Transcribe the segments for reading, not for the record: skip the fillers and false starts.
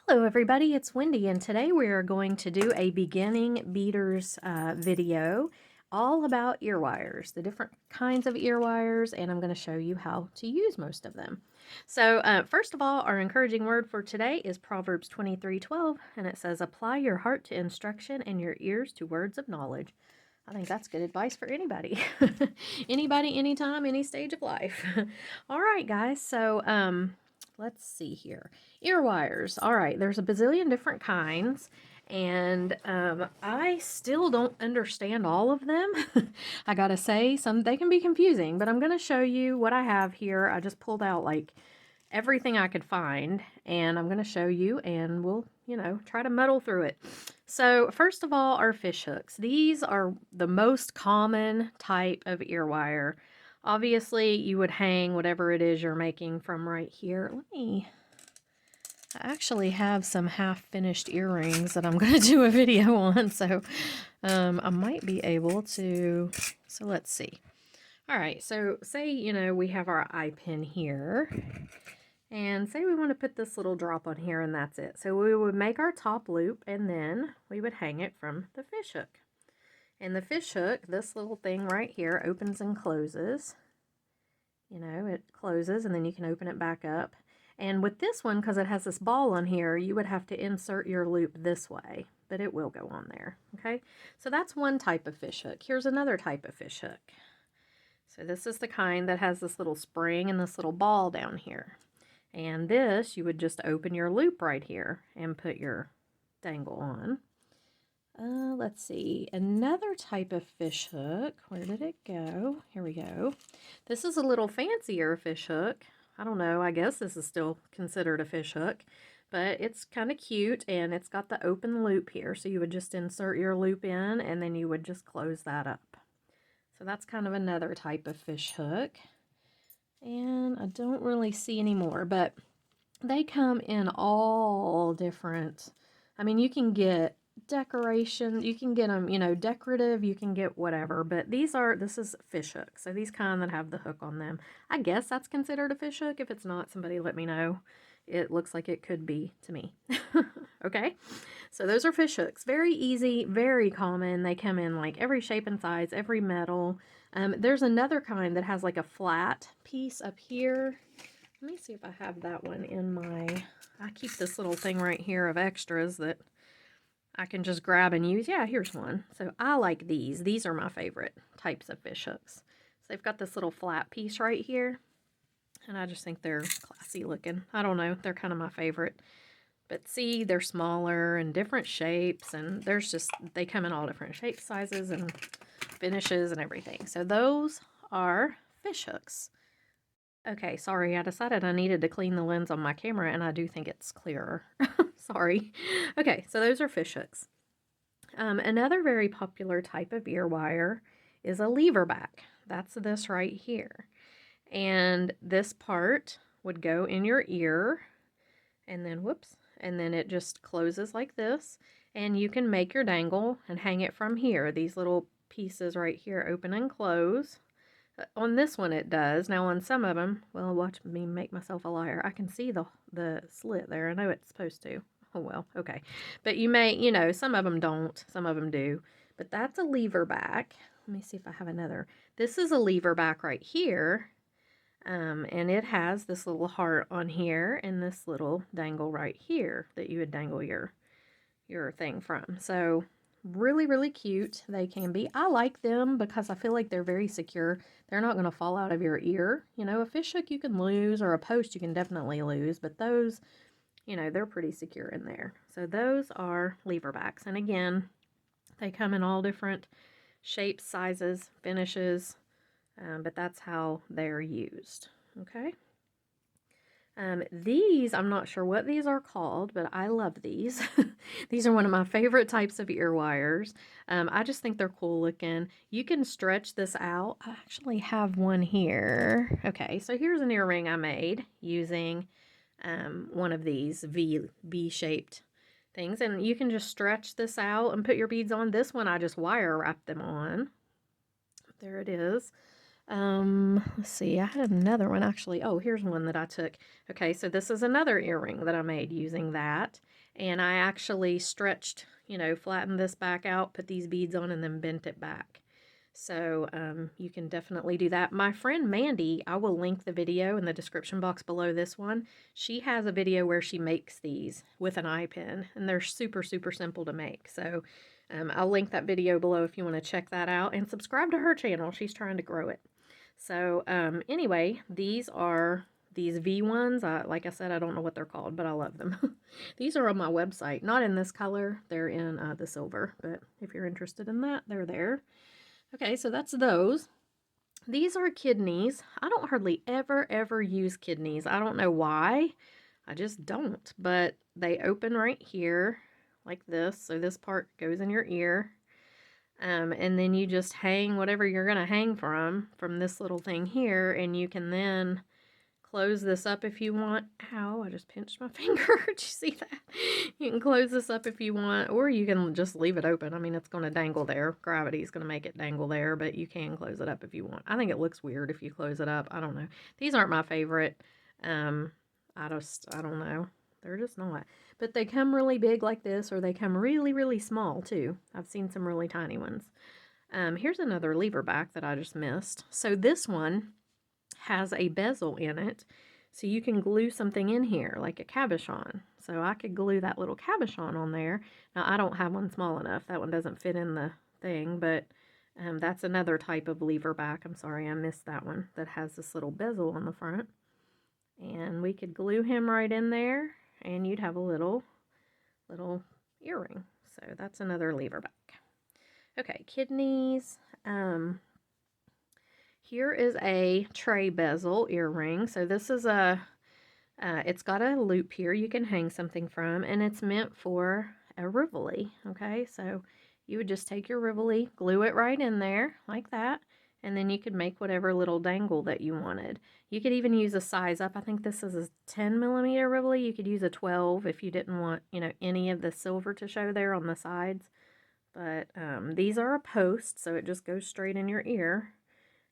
Hello everybody, it's Wendy, and today we are going to do a beginning beaders video all about ear wires, the different kinds of ear wires, and I'm going to show you how to use most of them. So first of all, our encouraging word for today is Proverbs 23:12, and it says, "Apply your heart to instruction and your ears to words of knowledge." I think that's good advice for anybody. Anybody, anytime, any stage of life. All right, guys, so let's see here. Ear wires. All right, there's a bazillion different kinds, and I still don't understand all of them. I gotta say, they can be confusing, but I'm gonna show you what I have here. I just pulled out like everything I could find, and I'm gonna show you, and we'll, try to muddle through it. So first of all, our fish hooks. These are the most common type of ear wire. Obviously, you would hang whatever it is you're making from right here. I actually have some half-finished earrings that I'm going to do a video on, so I might be able to. So let's see. All right, so say, we have our eye pin here, and say we want to put this little drop on here, and that's it. So we would make our top loop, and then we would hang it from the fish hook. And the fish hook, this little thing right here, opens and closes. It closes and then you can open it back up. And with this one, because it has this ball on here, you would have to insert your loop this way, but it will go on there, okay? So that's one type of fish hook. Here's another type of fish hook. So this is the kind that has this little spring and this little ball down here. And this, you would just open your loop right here and put your dangle on. Let's see, another type of fish hook. Where did it go? Here we go. This is a little fancier fish hook. I don't know, I guess this is still considered a fish hook, but it's kind of cute, and it's got the open loop here. So you would just insert your loop in, and then you would just close that up. So that's kind of another type of fish hook. And I don't really see any more, but they come in all different. I mean, you can get decoration, you can get them, decorative, you can get whatever, but this is fish hook. So these kind that have the hook on them, I guess that's considered a fish hook. If it's not, somebody let me know. It looks like it could be to me. Okay, so those are fish hooks. Very easy, very common. They come in like every shape and size, every metal. There's another kind that has like a flat piece up here. Let me see if I have that one in I keep this little thing right here of extras that I can just grab and use. Yeah, here's one. So I like these. These are my favorite types of fish hooks. So they've got this little flat piece right here, and I just think they're classy looking. I don't know, they're kind of my favorite. But see, they're smaller and different shapes, and they come in all different shapes, sizes, and finishes and everything. So those are fish hooks. Okay, sorry, I decided I needed to clean the lens on my camera, and I do think it's clearer. Sorry. Okay, so those are fish hooks. Another very popular type of ear wire is a leverback. That's this right here. And this part would go in your ear, and then, whoops, and then it just closes like this, and you can make your dangle and hang it from here. These little pieces right here open and close. On this one it does. Now on some of them, well, watch me make myself a liar. I can see the slit there. I know it's supposed to. Oh well, okay. But you may, some of them don't, some of them do. But that's a leverback. Let me see if I have another. This is a leverback right here. And it has this little heart on here and this little dangle right here that you would dangle your thing from. So really, really cute they can be. I like them because I feel like they're very secure. They're not going to fall out of your ear. A fish hook you can lose, or a post you can definitely lose, but those, they're pretty secure in there. So those are leverbacks. And again, they come in all different shapes, sizes, finishes, but that's how they're used. Okay. These, I'm not sure what these are called, but I love these. These are one of my favorite types of ear wires. I just think they're cool looking. You can stretch this out. I actually have one here. Okay, so here's an earring I made using one of these V-shaped things. And you can just stretch this out and put your beads on. This one I just wire wrap them on. There it is. Let's see, I had another one actually. Oh, here's one that I took. Okay, so this is another earring that I made using that. And I actually stretched, flattened this back out, put these beads on, and then bent it back. So you can definitely do that. My friend Mandy, I will link the video in the description box below this one. She has a video where she makes these with an eye pin, and they're super, super simple to make. So I'll link that video below if you want to check that out, and subscribe to her channel. She's trying to grow it. So anyway, these are these V ones. Like I said, I don't know what they're called, but I love them. These are on my website. Not in this color. They're in the silver, but if you're interested in that, they're there. Okay, so that's those. These are kidneys. I don't hardly ever use kidneys. I don't know why. I just don't. But they open right here like this. So this part goes in your ear. And then you just hang whatever you're going to hang from this little thing here. And you can then close this up if you want. Ow, I just pinched my finger. Did you see that? You can close this up if you want, or you can just leave it open. I mean, it's going to dangle there. Gravity is going to make it dangle there, but you can close it up if you want. I think it looks weird if you close it up. I don't know. These aren't my favorite. I don't know. They're just not. But they come really big like this, or they come really small too. I've seen some really tiny ones. Here's another leverback that I just missed. So this one has a bezel in it, so you can glue something in here like a cabochon. So I could glue that little cabochon on there. Now I don't have one small enough. That one doesn't fit in the thing, but that's another type of leverback. I'm sorry I missed that one that has this little bezel on the front. And we could glue him right in there, and you'd have a little earring. So that's another leverback. Okay, kidneys. Here is a tray bezel earring. So this is it's got a loop here you can hang something from, and it's meant for a Rivoli. Okay, so you would just take your Rivoli, glue it right in there like that, and then you could make whatever little dangle that you wanted. You could even use a size up. I think this is a 10mm Rivoli. You could use a 12 if you didn't want, any of the silver to show there on the sides. But these are a post, so it just goes straight in your ear.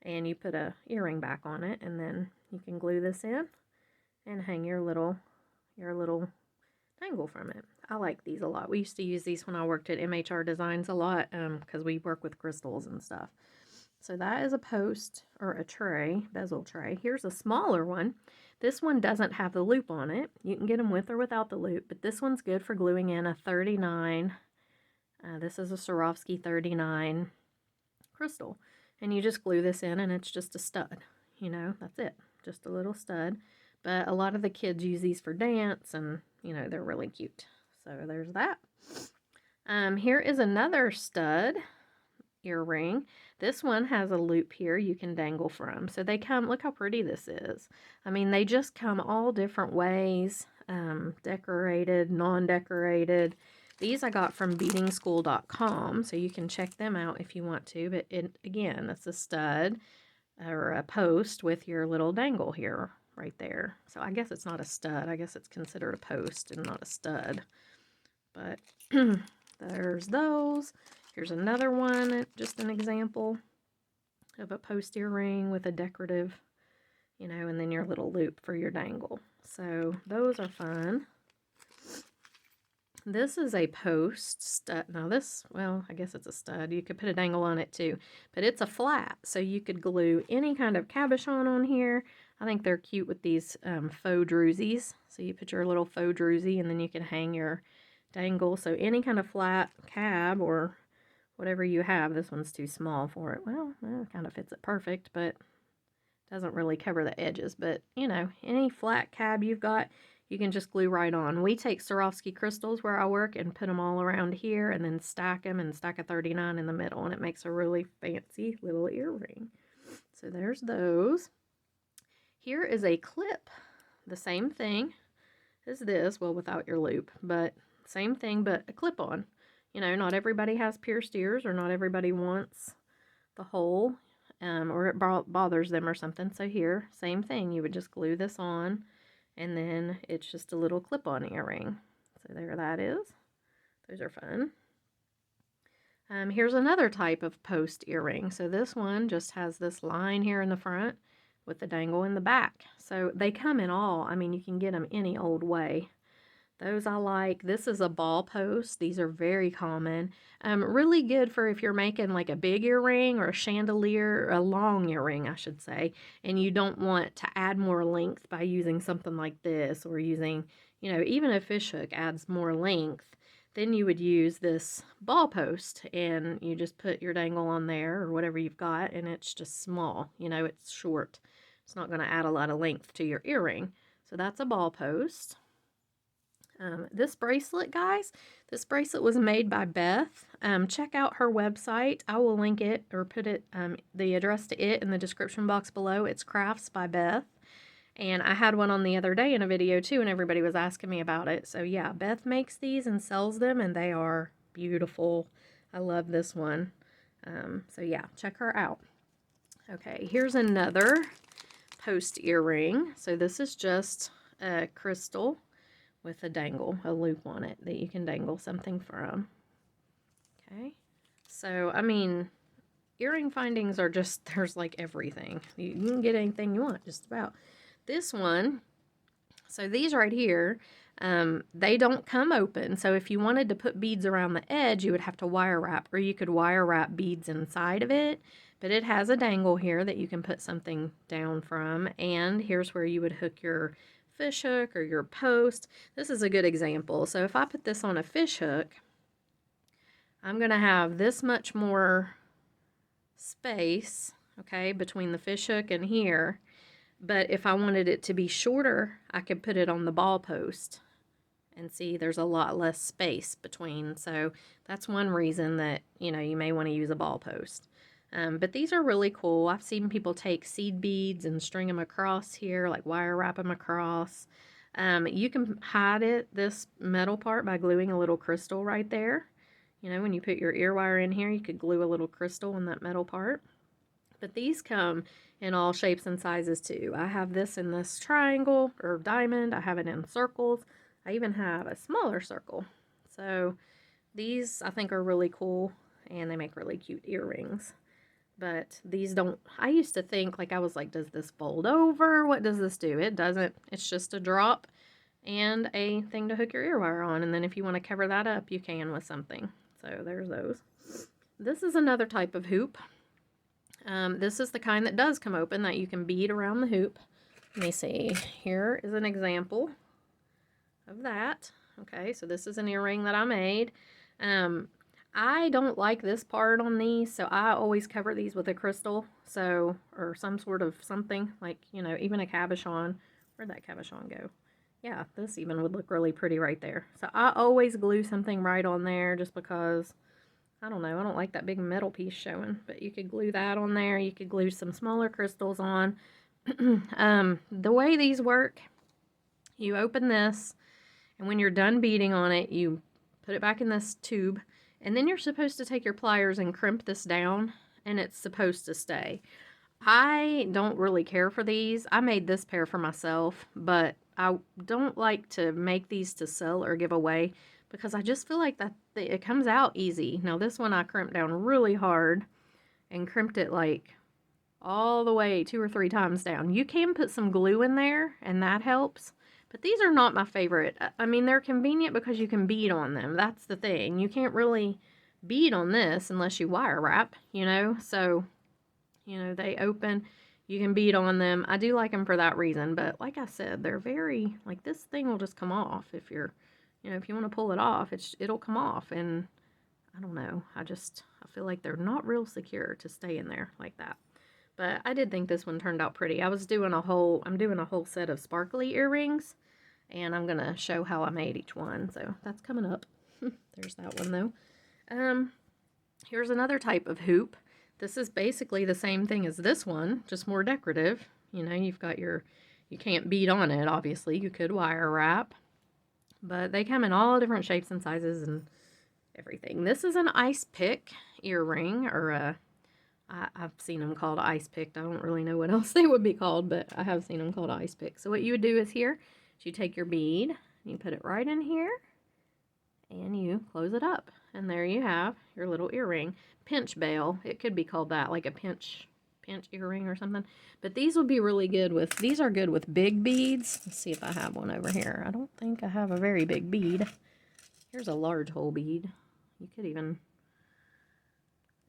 And you put a earring back on it, and then you can glue this in and hang your little dangle from it. I like these a lot. We used to use these when I worked at MHR Designs a lot, because we work with crystals and stuff. So that is a post, or a tray, bezel tray. Here's a smaller one. This one doesn't have the loop on it. You can get them with or without the loop, but this one's good for gluing in a 39. This is a Swarovski 39 crystal. And you just glue this in, and it's just a stud. That's it. Just a little stud. But a lot of the kids use these for dance, and, they're really cute. So there's that. Here is another stud earring. This one has a loop here you can dangle from. So they come, look how pretty this is. I mean, they just come all different ways. Decorated, non-decorated. These I got from beadingschool.com, so you can check them out if you want to. But again, it's a stud or a post with your little dangle here, right there. So I guess it's not a stud. I guess it's considered a post and not a stud. But there's those. Here's another one, just an example of a post earring with a decorative, and then your little loop for your dangle. So those are fun. This is a post stud. Now this, well, I guess it's a stud. You could put a dangle on it too, but it's a flat. So you could glue any kind of cabochon on here. I think they're cute with these faux drusies. So you put your little faux drusie, and then you can hang your dangle. So any kind of flat cab or whatever you have. This one's too small for it. Well, it kind of fits it perfect, but doesn't really cover the edges. But, any flat cab you've got, you can just glue right on. We take Swarovski crystals where I work and put them all around here, and then stack them, and stack a 39 in the middle, and it makes a really fancy little earring. So there's those. Here is a clip. The same thing as this, well, without your loop, but same thing, but a clip-on. Not everybody has pierced ears, or not everybody wants the hole, or it bothers them or something. So here, same thing. You would just glue this on, and then it's just a little clip-on earring. So there that is. Those are fun. Here's another type of post earring. So this one just has this line here in the front with the dangle in the back. So they come in all, I mean, you can get them any old way. Those I like. This is a ball post. These are very common. Really good for if you're making like a big earring or a chandelier, a long earring, I should say, and you don't want to add more length by using something like this or using, you know, even a fishhook adds more length. Then you would use this ball post and you just put your dangle on there or whatever you've got, and it's just small, you know, it's short. It's not going to add a lot of length to your earring. So that's a ball post. This bracelet, guys, this bracelet was made by Beth. Check out her website. I will link it or put it, the address to it in the description box below. It's Crafts by Beth. And I had one on the other day in a video too, and everybody was asking me about it. So yeah, Beth makes these and sells them, and they are beautiful. I love this one. So yeah, check her out. Okay, here's another post earring. So this is just a crystal with a dangle, a loop on it that you can dangle something from. Okay, so I mean, earring findings are just, there's like everything. You can get anything you want, just about. This one, so these right here, they don't come open. So if you wanted to put beads around the edge, you would have to wire wrap, or you could wire wrap beads inside of it. But it has a dangle here that you can put something down from, and here's where you would hook your fish hook or your post. This is a good example. So if I put this on a fish hook, I'm going to have this much more space, okay, between the fish hook and here. But if I wanted it to be shorter, I could put it on the ball post. And see, there's a lot less space between. So that's one reason that, you know, you may want to use a ball post. But these are really cool. I've seen people take seed beads and string them across here, like wire wrap them across. You can hide this metal part by gluing a little crystal right there. You know, when you put your ear wire in here, you could glue a little crystal in that metal part. But these come in all shapes and sizes too. I have this in this triangle or diamond. I have it in circles. I even have a smaller circle. So these I think are really cool, and they make really cute earrings. But these don't, I used to think, like, I was like, does this fold over? What does this do? It doesn't. It's just a drop and a thing to hook your ear wire on. And then if you want to cover that up, you can with something. So there's those. This is another type of hoop. This is the kind that does come open, that you can bead around the hoop. Let me see. Here is an example of that. Okay, so this is an earring that I made. I don't like this part on these, so I always cover these with a crystal, so, or some sort of something, like, you know, even a cabochon. Where'd that cabochon go? Yeah, this even would look really pretty right there. So I always glue something right on there just because, I don't know, I don't like that big metal piece showing, but you could glue that on there. You could glue some smaller crystals on. The way these work, you open this, and when you're done beading on it, you put it back in this tube, and then you're supposed to take your pliers and crimp this down, and it's supposed to stay. I don't really care for these. I made this pair for myself, but I don't like to make these to sell or give away because I just feel like that it comes out easy. Now this one I crimped down really hard and crimped it like all the way 2 or 3 times down. You can put some glue in there and that helps. But these are not my favorite. I mean, they're convenient because you can bead on them. That's the thing. You can't really bead on this unless you wire wrap, you know. So, you know, they open. You can bead on them. I do like them for that reason. But like I said, they're very, like this thing will just come off if you're, you know, if you want to pull it off, it'll come off. And I don't know. I feel like they're not real secure to stay in there like that. But I did think this one turned out pretty. I'm doing a whole set of sparkly earrings, and I'm gonna show how I made each one. So that's coming up. There's that one though. Here's another type of hoop. This is basically the same thing as this one, just more decorative. You know, you've got you can't bead on it, obviously. You could wire wrap, but they come in all different shapes and sizes and everything. This is an ice pick earring, or I've seen them called ice picked. I don't really know what else they would be called, but I have seen them called ice pick. So what you would do is here, is you take your bead, and you put it right in here, and you close it up. And there you have your little earring. Pinch bail. It could be called that, like a pinch earring or something. But these would be really good with, these are good with big beads. Let's see if I have one over here. I don't think I have a very big bead. Here's a large hole bead. You could even,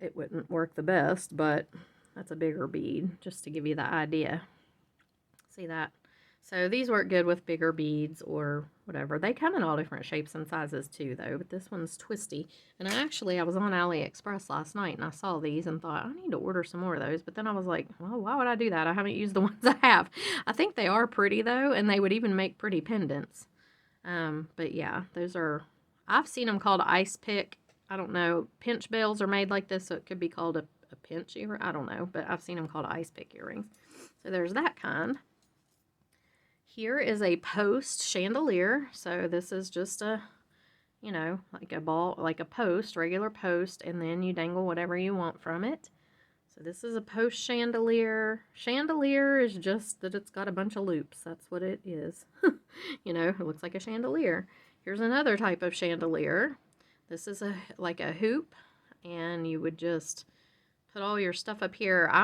it wouldn't work the best, but that's a bigger bead, just to give you the idea. See that? So these work good with bigger beads or whatever. They come in all different shapes and sizes too, though, but this one's twisty. And I was on AliExpress last night, and I saw these and thought, I need to order some more of those. But then I was like, well, why would I do that? I haven't used the ones I have. I think they are pretty, though, and they would even make pretty pendants. But yeah, those are, I've seen them called ice pick. I don't know. Pinch bells are made like this, so it could be called a pinch earring. I don't know, but I've seen them called ice pick earrings. So there's that kind. Here is a post chandelier. So this is just a, you know, like a ball, like a post, regular post, and then you dangle whatever you want from it. So this is a post chandelier. Chandelier is just that it's got a bunch of loops. That's what it is. You know, it looks like a chandelier. Here's another type of chandelier. This is like a hoop, and you would just put all your stuff up here. I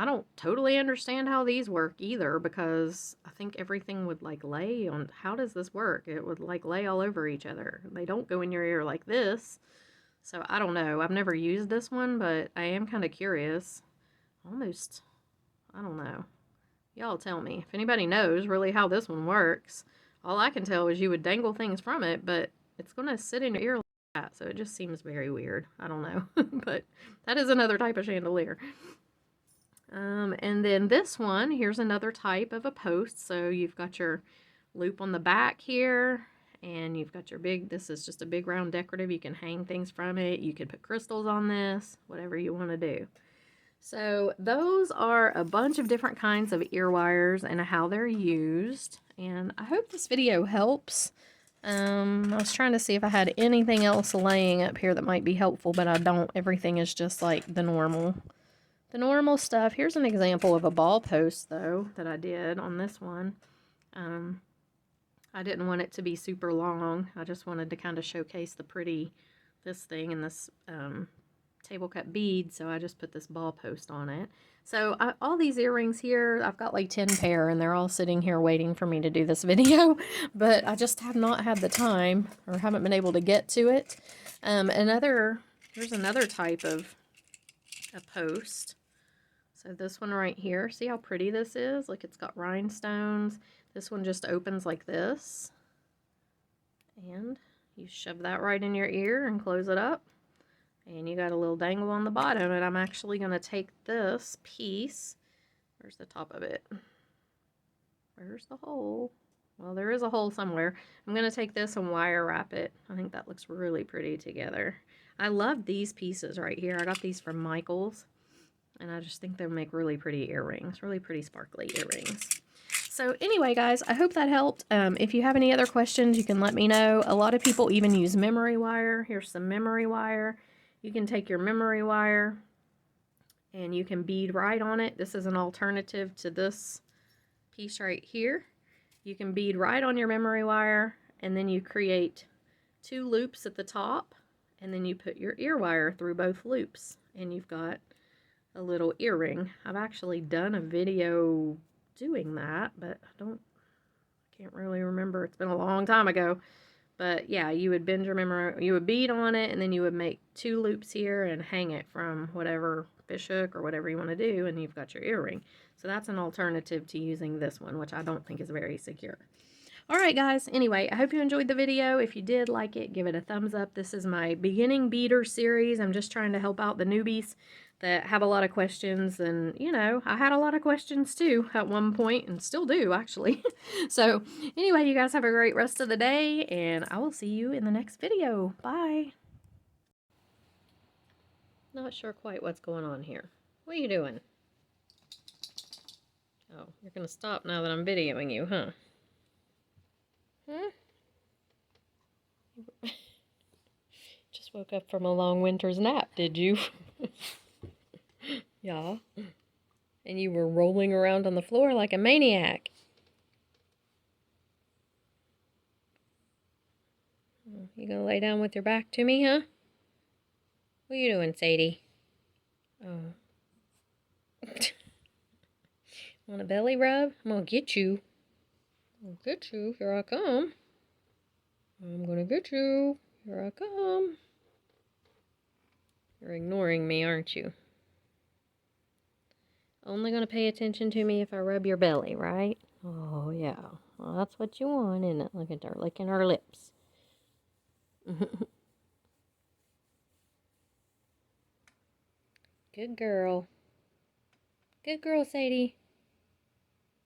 don't totally understand how these work either, because I think everything would like lay on, how does this work? It would like lay all over each other. They don't go in your ear like this. So I don't know. I've never used this one, but I am kind of curious. Almost, I don't know. Y'all tell me. If anybody knows really how this one works. All I can tell is you would dangle things from it, but it's going to sit in your ear like that, so it just seems very weird. I don't know. But that is another type of chandelier. And then this one, here's another type of a post. So you've got your loop on the back here, and you've got your big, this is just a big round decorative. You can hang things from it. You could put crystals on this, whatever you want to do. So those are a bunch of different kinds of ear wires and how they're used. And I hope this video helps. I was trying to see if I had anything else laying up here that might be helpful, but I don't. Everything is just like the normal stuff. Here's an example of a ball post, though, that I did on this one. I didn't want it to be super long. I just wanted to kind of showcase the pretty, this thing and this table cut bead, so I just put this ball post on it. So all these earrings here, I've got like 10 pair, and they're all sitting here waiting for me to do this video, but I just have not had the time or haven't been able to get to it. Here's another type of a post. So this one right here, see how pretty this is? Like, it's got rhinestones. This one just opens like this, and you shove that right in your ear and close it up. And you got a little dangle on the bottom, and I'm actually going to take this piece. Where's the top of it? Where's the hole? Well, there is a hole somewhere. I'm going to take this and wire wrap it. I think that looks really pretty together. I love these pieces right here. I got these from Michael's, and I just think they'll make really pretty earrings, really pretty sparkly earrings. So anyway, guys, I hope that helped. If you have any other questions, you can let me know. A lot of people even use memory wire. Here's some memory wire. You can take your memory wire and you can bead right on it. This is an alternative to this piece right here. You can bead right on your memory wire, and then you create 2 loops at the top, and then you put your ear wire through both loops, and you've got a little earring. I've actually done a video doing that, but I can't really remember. It's been a long time ago. But yeah, you would bend your memory, you would bead on it, and then you would make 2 loops here and hang it from whatever fish hook or whatever you want to do, and you've got your earring. So that's an alternative to using this one, which I don't think is very secure. Alright guys, anyway, I hope you enjoyed the video. If you did like it, give it a thumbs up. This is my beginning beader series. I'm just trying to help out the newbies that have a lot of questions, and you know, I had a lot of questions too at one point, and still do actually. So anyway, you guys have a great rest of the day, and I will see you in the next video. Bye. Not sure quite what's going on here. What are you doing? Oh, you're gonna stop now that I'm videoing you, huh? Just woke up from a long winter's nap, did you? Yeah. And you were rolling around on the floor like a maniac. You gonna lay down with your back to me, huh? What are you doing, Sadie? Oh. Want a belly rub? I'm gonna get you. I'll get you. Here I come. I'm gonna get you. Here I come. You're ignoring me, aren't you? Only gonna pay attention to me if I rub your belly, right? Oh, yeah. Well, that's what you want, isn't it? Look at her licking her lips. Good girl. Good girl, Sadie.